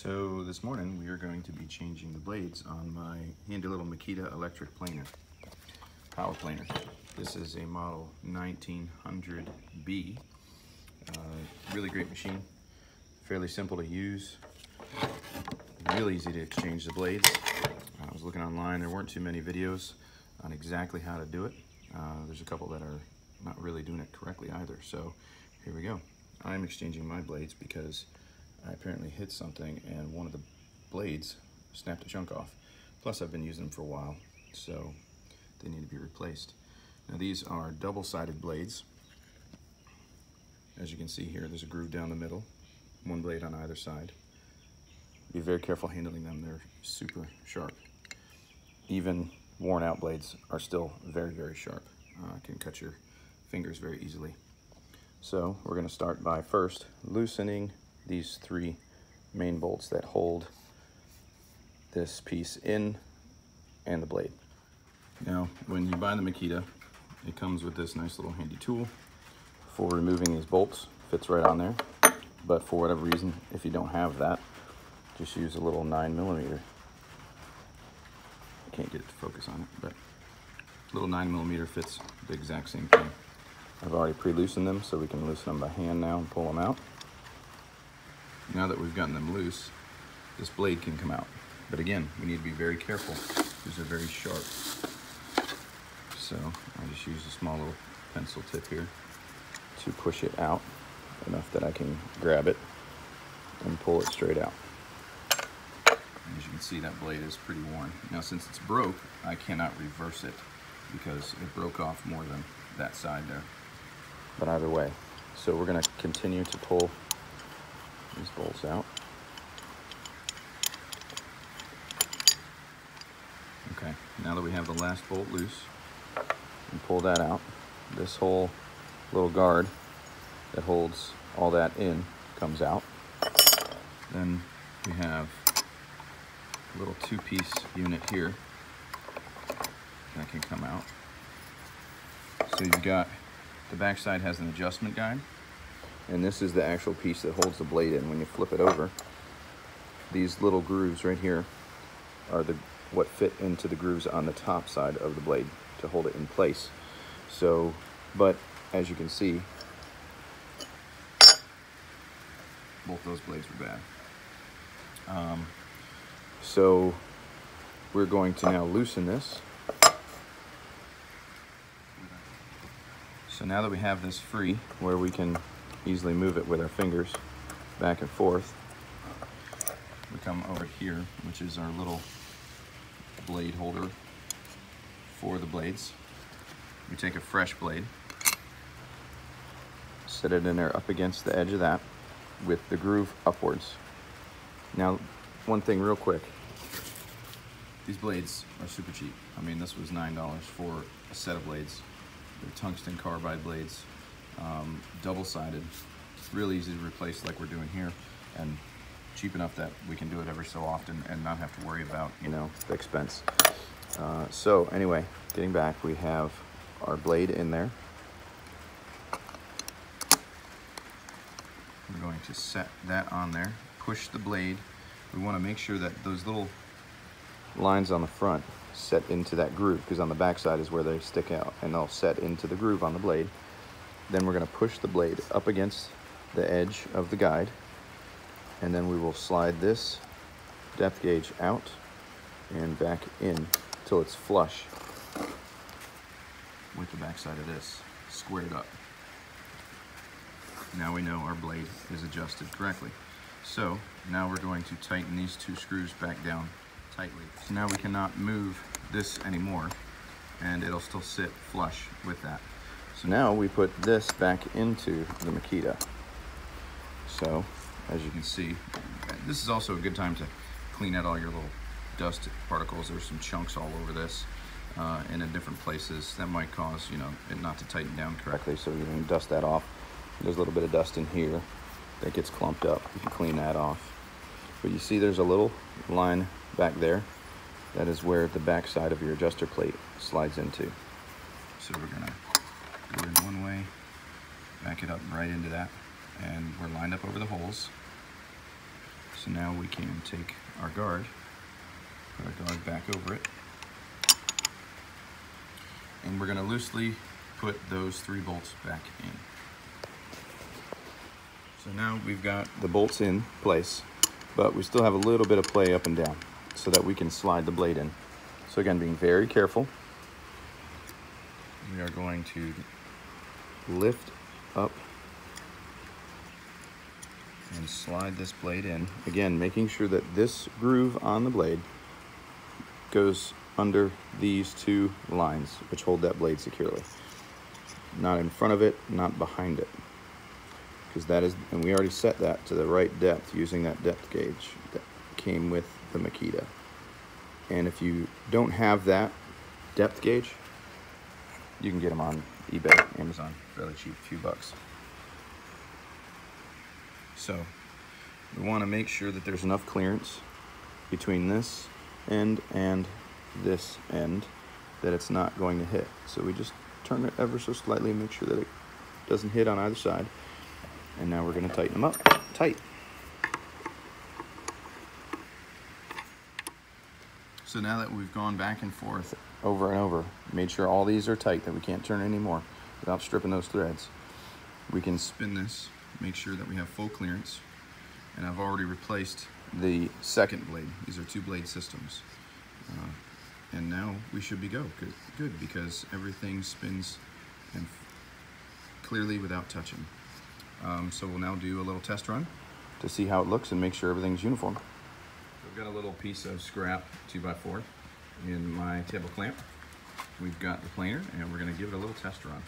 So this morning we are going to be changing the blades on my handy little Makita electric planer, power planer. This is a model 1900B. Really great machine, fairly simple to use, really easy to exchange the blades. I was looking online, there weren't too many videos on exactly how to do it. There's a couple that are not really doing it correctly either, so here we go. I'm exchanging my blades because I apparently hit something and one of the blades snapped a chunk off. Plus I've been using them for a while, so they need to be replaced. Now these are double-sided blades. As you can see here, there's a groove down the middle, one blade on either side. Be very careful handling them, they're super sharp. Even worn out blades are still very, very sharp. Can cut your fingers very easily. So we're going to start by first loosening these three main bolts that hold this piece in and the blade. Now when you buy the Makita, it comes with this nice little handy tool for removing these bolts. Fits right on there, but for whatever reason, if you don't have that, just use a little 9mm. I can't get it to focus on it, but a little 9mm fits the exact same thing. I've already pre-loosened them, so we can loosen them by hand now and pull them out. Now that we've gotten them loose, this blade can come out. But again, we need to be very careful because they're very sharp. So I just use a small little pencil tip here to push it out enough that I can grab it and pull it straight out. As you can see, that blade is pretty worn. Now since it's broke, I cannot reverse it because it broke off more than that side there. But either way, so we're going to continue to pull these bolts out. Okay, now that we have the last bolt loose, and pull that out, this whole little guard that holds all that in comes out. Then we have a little two-piece unit here that can come out. So you've got, the back side has an adjustment guide, and this is the actual piece that holds the blade in. When you flip it over, these little grooves right here are what fit into the grooves on the top side of the blade to hold it in place. So, but as you can see, both those blades were bad. So we're going to now loosen this. So now that we have this free, where we can easily move it with our fingers back and forth, we come over here, which is our little blade holder for the blades. We take a fresh blade, set it in there up against the edge of that with the groove upwards. Now, one thing real quick, these blades are super cheap. I mean, this was $9 for a set of blades. They're tungsten carbide blades, double-sided, really easy to replace like we're doing here, and cheap enough that we can do it every so often and not have to worry about, you know, the expense. So anyway, getting back, we have our blade in there. We're going to set that on there, push the blade. We want to make sure that those little lines on the front set into that groove, because on the back side is where they stick out, and they'll set into the groove on the blade. Then we're going to push the blade up against the edge of the guide, and then we will slide this depth gauge out and back in till it's flush with the back side of this, squared up. Now we know our blade is adjusted correctly. So now we're going to tighten these two screws back down tightly. So now we cannot move this anymore, and it'll still sit flush with that. So now we put this back into the Makita. So as you can see, this is also a good time to clean out all your little dust particles. There's some chunks all over this and in different places that might cause, you know, it not to tighten down correctly. So you can dust that off. There's a little bit of dust in here that gets clumped up. You can clean that off. But you see there's a little line back there. That is where the back side of your adjuster plate slides into. So we're gonna go in one way, back it up right into that, and we're lined up over the holes. So now we can take our guard, put our guard back over it, and we're going to loosely put those 3 bolts back in. So now we've got the bolts in place, but we still have a little bit of play up and down so that we can slide the blade in. So again, being very careful, we are going to lift up and slide this blade in. Again, making sure that this groove on the blade goes under these 2 lines, which hold that blade securely. Not in front of it, not behind it. Because that is, and we already set that to the right depth using that depth gauge that came with the Makita. And if you don't have that depth gauge, you can get them on eBay, Amazon, fairly cheap, a few bucks. So we want to make sure that there's enough clearance between this end and this end that it's not going to hit. So we just turn it ever so slightly and make sure that it doesn't hit on either side. And now we're going to tighten them up tight. So now that we've gone back and forth over and over, made sure all these are tight, that we can't turn anymore without stripping those threads, we can spin this, make sure that we have full clearance. And I've already replaced the second blade. These are 2 blade systems. And now we should be good because everything spins and clearly without touching. So we'll now do a little test run to see how it looks and make sure everything's uniform. I've got a little piece of scrap 2x4 in my table clamp. We've got the planer and we're going to give it a little test run.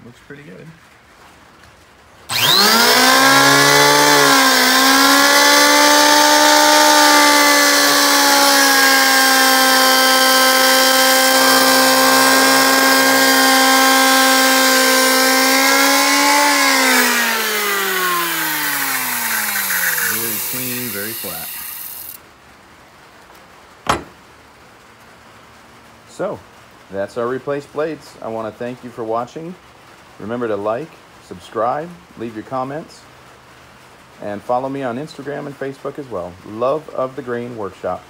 Looks pretty good. Very clean, very flat. So, that's our replaced blades. I want to thank you for watching. Remember to like, subscribe, leave your comments, and follow me on Instagram and Facebook as well. Love of the Grain Workshop.